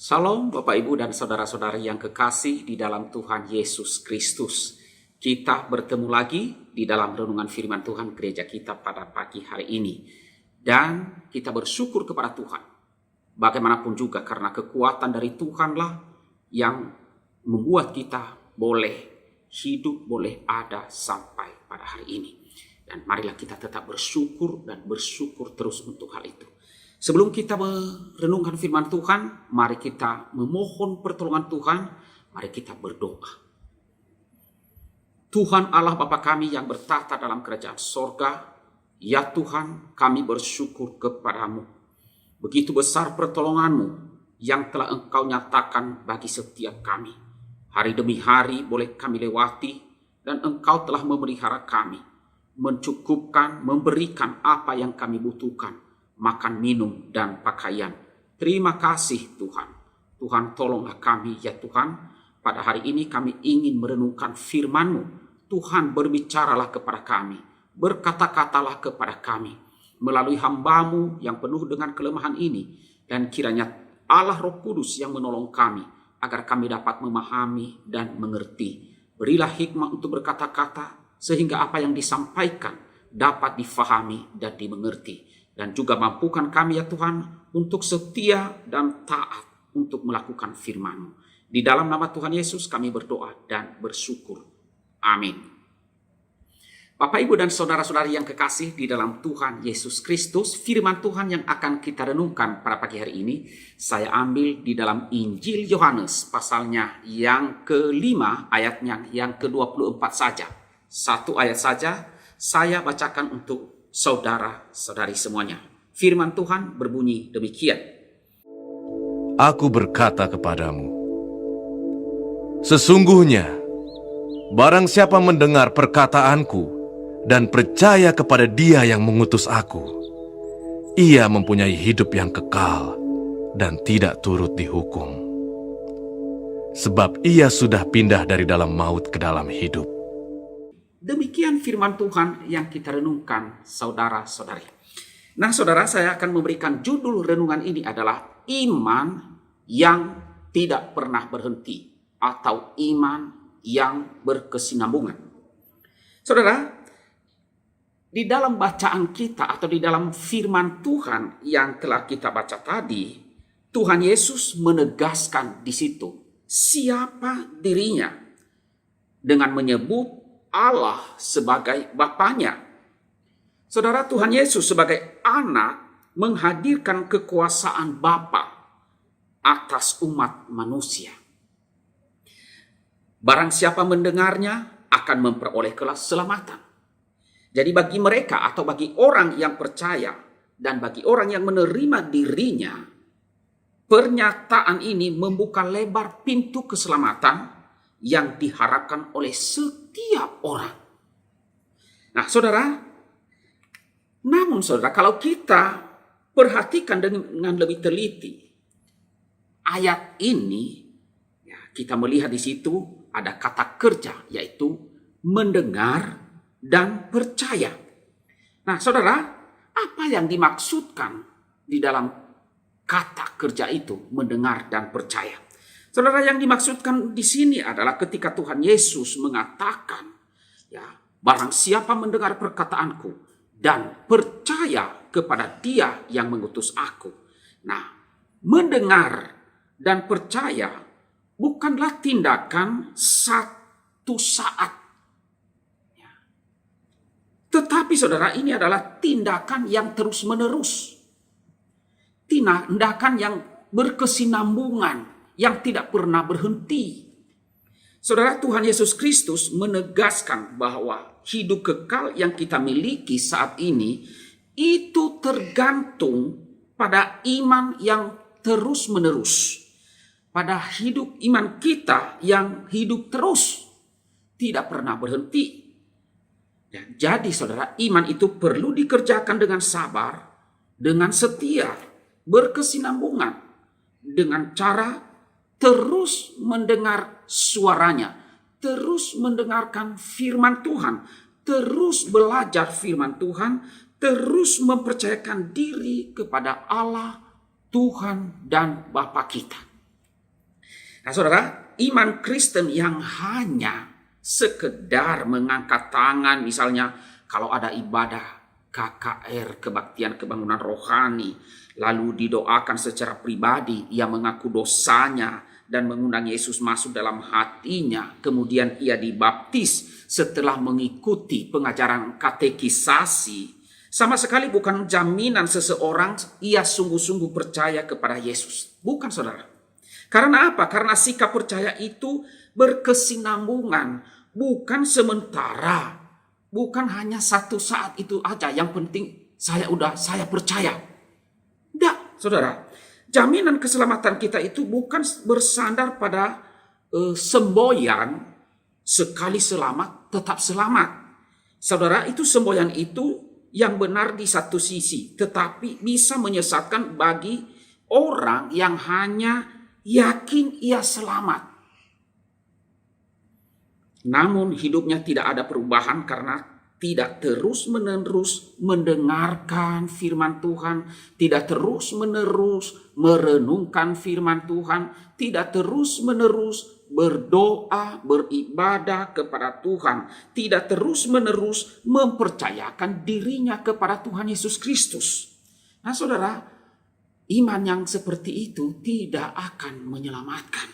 Salam Bapak Ibu dan saudara-saudari yang kekasih di dalam Tuhan Yesus Kristus. Kita bertemu lagi di dalam renungan firman Tuhan gereja kita pada pagi hari ini. Dan kita bersyukur kepada Tuhan. Bagaimanapun juga karena kekuatan dari Tuhanlah yang membuat kita boleh hidup, boleh ada sampai pada hari ini. Dan marilah kita tetap bersyukur dan bersyukur terus untuk hal itu. Sebelum kita merenungkan firman Tuhan, mari kita memohon pertolongan Tuhan, mari kita berdoa. Tuhan Allah Bapa kami yang bertahta dalam kerajaan sorga, ya Tuhan kami bersyukur kepadamu. Begitu besar pertolonganmu yang telah Engkau nyatakan bagi setiap kami. Hari demi hari boleh kami lewati dan Engkau telah memelihara kami, mencukupkan, memberikan apa yang kami butuhkan. Makan, minum, dan pakaian. Terima kasih Tuhan. Tuhan tolonglah kami ya Tuhan. Pada hari ini kami ingin merenungkan firman-Mu. Tuhan berbicaralah kepada kami. Berkata-katalah kepada kami. Melalui hamba-Mu yang penuh dengan kelemahan ini. Dan kiranya Allah Roh Kudus yang menolong kami. Agar kami dapat memahami dan mengerti. Berilah hikmah untuk berkata-kata. Sehingga apa yang disampaikan dapat difahami dan dimengerti. Dan juga mampukan kami ya Tuhan untuk setia dan taat untuk melakukan firman-Mu. Di dalam nama Tuhan Yesus kami berdoa dan bersyukur. Amin. Bapak, Ibu, dan saudara-saudari yang kekasih di dalam Tuhan Yesus Kristus, firman Tuhan yang akan kita renungkan pada pagi hari ini, saya ambil di dalam Injil Yohanes, pasalnya yang ke-5, ayatnya yang ke-24 saja. Satu ayat saja, saya bacakan untuk saudara-saudari semuanya. Firman Tuhan berbunyi demikian. Aku berkata kepadamu, sesungguhnya, barang siapa mendengar perkataanku dan percaya kepada Dia yang mengutus aku, ia mempunyai hidup yang kekal dan tidak turut dihukum. Sebab ia sudah pindah dari dalam maut ke dalam hidup. Demikian firman Tuhan yang kita renungkan, saudara-saudari. Nah, saudara, saya akan memberikan judul renungan ini adalah iman yang tidak pernah berhenti atau iman yang berkesinambungan. Saudara, di dalam bacaan kita atau di dalam firman Tuhan yang telah kita baca tadi, Tuhan Yesus menegaskan di situ siapa dirinya dengan menyebut Allah sebagai Bapanya. Saudara, Tuhan Yesus sebagai anak menghadirkan kekuasaan Bapa atas umat manusia. Barang siapa mendengarnya akan memperoleh keselamatan. Jadi bagi mereka atau bagi orang yang percaya dan bagi orang yang menerima dirinya, pernyataan ini membuka lebar pintu keselamatan yang diharapkan oleh setiap orang. Nah, saudara, namun saudara, kalau kita perhatikan dengan lebih teliti ayat ini, ya, kita melihat di situ ada kata kerja, yaitu mendengar dan percaya. Nah, saudara, apa yang dimaksudkan di dalam kata kerja itu, mendengar dan percaya? Saudara, yang dimaksudkan di sini adalah ketika Tuhan Yesus mengatakan, ya, barang siapa mendengar perkataanku dan percaya kepada Dia yang mengutus aku. Nah, mendengar dan percaya bukanlah tindakan satu saat. Ya. Tetapi saudara, ini adalah tindakan yang terus-menerus. Tindakan yang berkesinambungan, yang tidak pernah berhenti. Saudara, Tuhan Yesus Kristus menegaskan bahwa hidup kekal yang kita miliki saat ini itu tergantung pada iman yang terus-menerus. Pada hidup iman kita yang hidup terus, tidak pernah berhenti. Ya, jadi saudara, iman itu perlu dikerjakan dengan sabar, dengan setia, berkesinambungan, dengan cara terus mendengar suaranya, terus mendengarkan firman Tuhan, terus belajar firman Tuhan, terus mempercayakan diri kepada Allah, Tuhan dan Bapa kita. Nah saudara, iman Kristen yang hanya sekedar mengangkat tangan, misalnya kalau ada ibadah KKR, kebaktian kebangunan rohani, lalu didoakan secara pribadi, ia mengaku dosanya dan mengundang Yesus masuk dalam hatinya, kemudian ia dibaptis setelah mengikuti pengajaran katekisasi, sama sekali bukan jaminan seseorang ia sungguh-sungguh percaya kepada Yesus. Bukan saudara. Karena apa? Karena sikap percaya itu berkesinambungan, bukan sementara, bukan hanya satu saat itu aja. Yang penting saya percaya. Tidak, saudara. Jaminan keselamatan kita itu bukan bersandar pada semboyan sekali selamat tetap selamat. Saudara, itu semboyan itu yang benar di satu sisi, tetapi bisa menyesatkan bagi orang yang hanya yakin ia selamat, namun hidupnya tidak ada perubahan karena tidak terus-menerus mendengarkan firman Tuhan, tidak terus-menerus merenungkan firman Tuhan, tidak terus-menerus berdoa, beribadah kepada Tuhan, tidak terus-menerus mempercayakan dirinya kepada Tuhan Yesus Kristus. Nah saudara, iman yang seperti itu tidak akan menyelamatkan.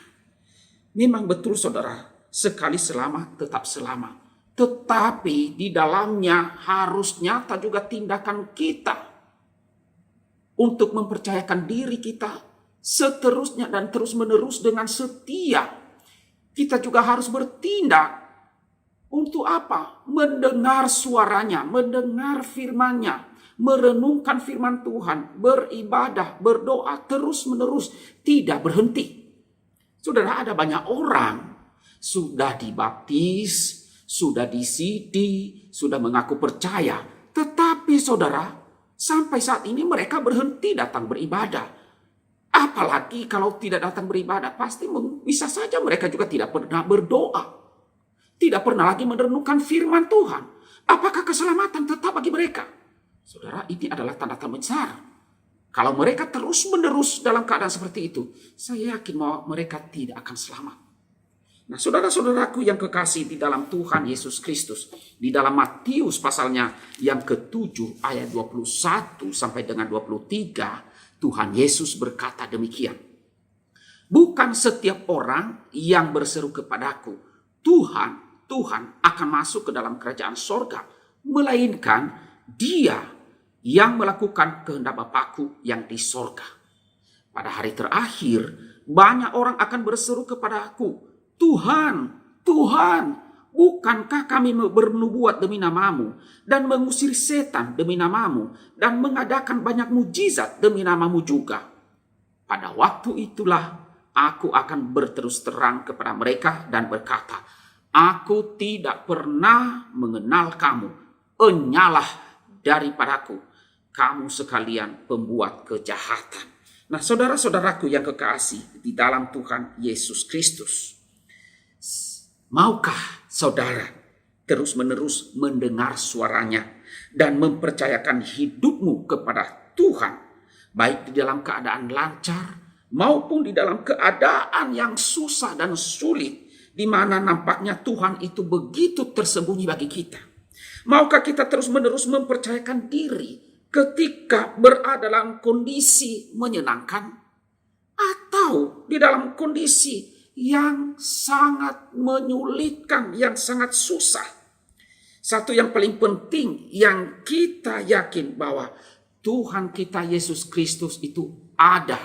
Memang betul saudara, sekali selamat tetap selamat. Tetapi di dalamnya harus nyata juga tindakan kita untuk mempercayakan diri kita seterusnya dan terus menerus dengan setia. Kita juga harus bertindak. Untuk apa? Mendengar suaranya, mendengar firman-Nya, merenungkan firman Tuhan, beribadah, berdoa terus-menerus, tidak berhenti. Saudara, ada banyak orang sudah dibaptis, sudah disidi, sudah mengaku percaya, tetapi saudara, sampai saat ini mereka berhenti datang beribadah. Apalagi kalau tidak datang beribadah, pasti bisa saja mereka juga tidak pernah berdoa, tidak pernah lagi merenungkan firman Tuhan. Apakah keselamatan tetap bagi mereka? Saudara, ini adalah tanda-tanda besar. Kalau mereka terus-menerus dalam keadaan seperti itu, saya yakin bahwa mereka tidak akan selamat. Nah, saudara-saudaraku yang kekasih di dalam Tuhan Yesus Kristus, di dalam Matius pasalnya yang ke-7 ayat 21 sampai dengan 23, Tuhan Yesus berkata demikian. Bukan setiap orang yang berseru kepadaku, Tuhan, Tuhan akan masuk ke dalam kerajaan sorga, melainkan dia yang melakukan kehendak Bapakku yang di sorga. Pada hari terakhir, banyak orang akan berseru kepadaku, Tuhan, Tuhan, bukankah kami bernubuat demi namamu dan mengusir setan demi namamu dan mengadakan banyak mujizat demi namamu juga? Pada waktu itulah aku akan berterus terang kepada mereka dan berkata, aku tidak pernah mengenal kamu, enyalah daripadaku, kamu sekalian pembuat kejahatan. Nah, saudara-saudaraku yang kekasih di dalam Tuhan Yesus Kristus, maukah saudara terus-menerus mendengar suaranya dan mempercayakan hidupmu kepada Tuhan, baik di dalam keadaan lancar maupun di dalam keadaan yang susah dan sulit, di mana nampaknya Tuhan itu begitu tersembunyi bagi kita? Maukah kita terus-menerus mempercayakan diri ketika berada dalam kondisi menyenangkan atau di dalam kondisi yang sangat menyulitkan, yang sangat susah? Satu yang paling penting yang kita yakin bahwa Tuhan kita Yesus Kristus itu ada.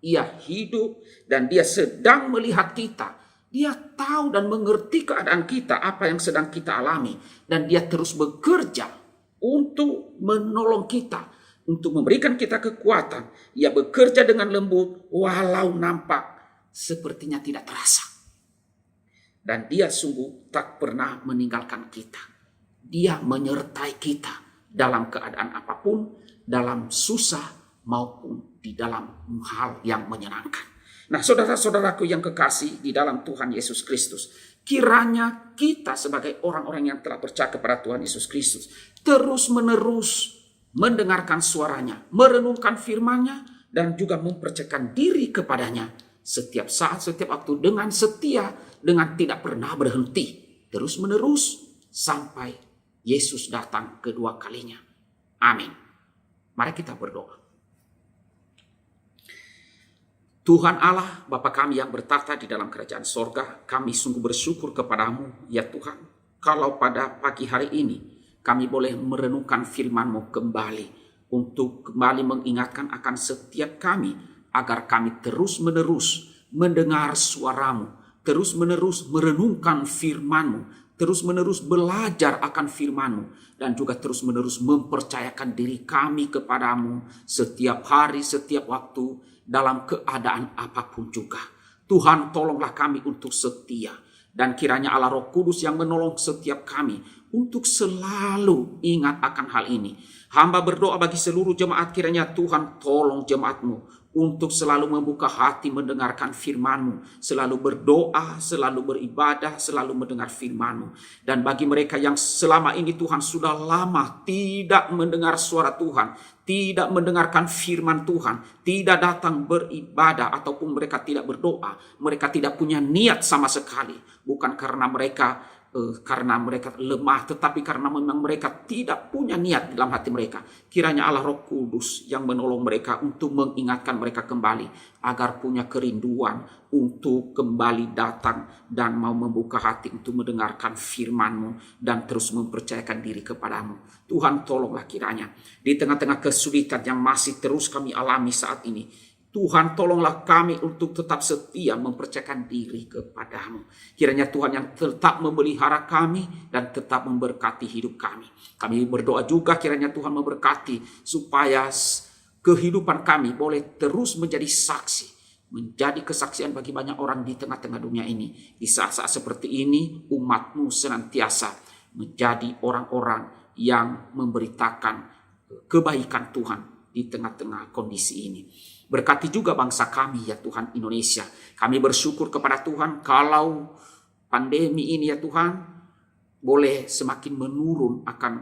Ia hidup dan dia sedang melihat kita. Dia tahu dan mengerti keadaan kita, apa yang sedang kita alami. Dan dia terus bekerja untuk menolong kita, untuk memberikan kita kekuatan. Ia bekerja dengan lembut walau nampak sepertinya tidak terasa. Dan dia sungguh tak pernah meninggalkan kita. Dia menyertai kita dalam keadaan apapun, dalam susah maupun di dalam hal yang menyenangkan. Nah, saudara-saudaraku yang kekasih di dalam Tuhan Yesus Kristus, kiranya kita sebagai orang-orang yang telah percaya kepada Tuhan Yesus Kristus terus-menerus mendengarkan suaranya, merenungkan firman-Nya, dan juga mempercayakan diri kepadanya setiap saat, setiap waktu, dengan setia, dengan tidak pernah berhenti, terus menerus sampai Yesus datang kedua kalinya. Amin. Mari kita berdoa. Tuhan Allah, Bapa kami yang bertahta di dalam kerajaan sorga, kami sungguh bersyukur kepadamu, ya Tuhan, kalau pada pagi hari ini kami boleh merenungkan firman-Mu kembali, untuk kembali mengingatkan akan setiap kami, agar kami terus-menerus mendengar suara-Mu, terus-menerus merenungkan firman-Mu, terus-menerus belajar akan firman-Mu, dan juga terus-menerus mempercayakan diri kami kepadamu setiap hari, setiap waktu, dalam keadaan apapun juga. Tuhan, tolonglah kami untuk setia, dan kiranya Allah Roh Kudus yang menolong setiap kami untuk selalu ingat akan hal ini. Hamba berdoa bagi seluruh jemaat, kiranya Tuhan tolong jemaat-Mu untuk selalu membuka hati mendengarkan firman-Mu, selalu berdoa, selalu beribadah, selalu mendengar firman-Mu. Dan bagi mereka yang selama ini Tuhan sudah lama tidak mendengar suara Tuhan, tidak mendengarkan firman Tuhan, tidak datang beribadah ataupun mereka tidak berdoa, mereka tidak punya niat sama sekali, bukan karena mereka lemah, tetapi karena memang mereka tidak punya niat dalam hati mereka. Kiranya Allah Roh Kudus yang menolong mereka untuk mengingatkan mereka kembali, agar punya kerinduan untuk kembali datang dan mau membuka hati untuk mendengarkan firman-Mu dan terus mempercayakan diri kepadamu. Tuhan, tolonglah kiranya di tengah-tengah kesulitan yang masih terus kami alami saat ini, Tuhan, tolonglah kami untuk tetap setia mempercayakan diri kepadamu. Kiranya Tuhan yang tetap memelihara kami dan tetap memberkati hidup kami. Kami berdoa juga kiranya Tuhan memberkati supaya kehidupan kami boleh terus menjadi saksi, menjadi kesaksian bagi banyak orang di tengah-tengah dunia ini. Di saat-saat seperti ini, umat-Mu senantiasa menjadi orang-orang yang memberitakan kebaikan Tuhan di tengah-tengah kondisi ini. Berkati juga bangsa kami, ya Tuhan, Indonesia. Kami bersyukur kepada Tuhan kalau pandemi ini, ya Tuhan, boleh semakin menurun akan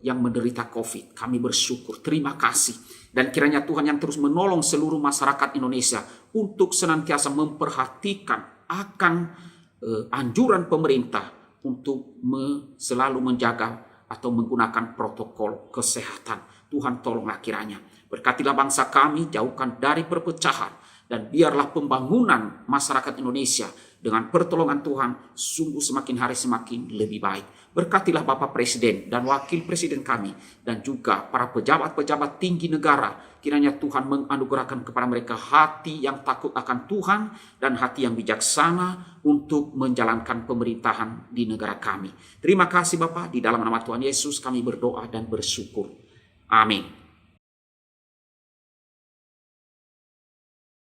yang menderita COVID. Kami bersyukur, terima kasih. Dan kiranya Tuhan yang terus menolong seluruh masyarakat Indonesia untuk senantiasa memperhatikan akan anjuran pemerintah untuk selalu menjaga atau menggunakan protokol kesehatan. Tuhan, tolonglah kiranya. Berkatilah bangsa kami, jauhkan dari perpecahan, dan biarlah pembangunan masyarakat Indonesia dengan pertolongan Tuhan sungguh semakin hari semakin lebih baik. Berkatilah Bapak Presiden dan Wakil Presiden kami, dan juga para pejabat-pejabat tinggi negara. Kiranya Tuhan menganugerahkan kepada mereka hati yang takut akan Tuhan dan hati yang bijaksana untuk menjalankan pemerintahan di negara kami. Terima kasih Bapak, di dalam nama Tuhan Yesus kami berdoa dan bersyukur. Amin.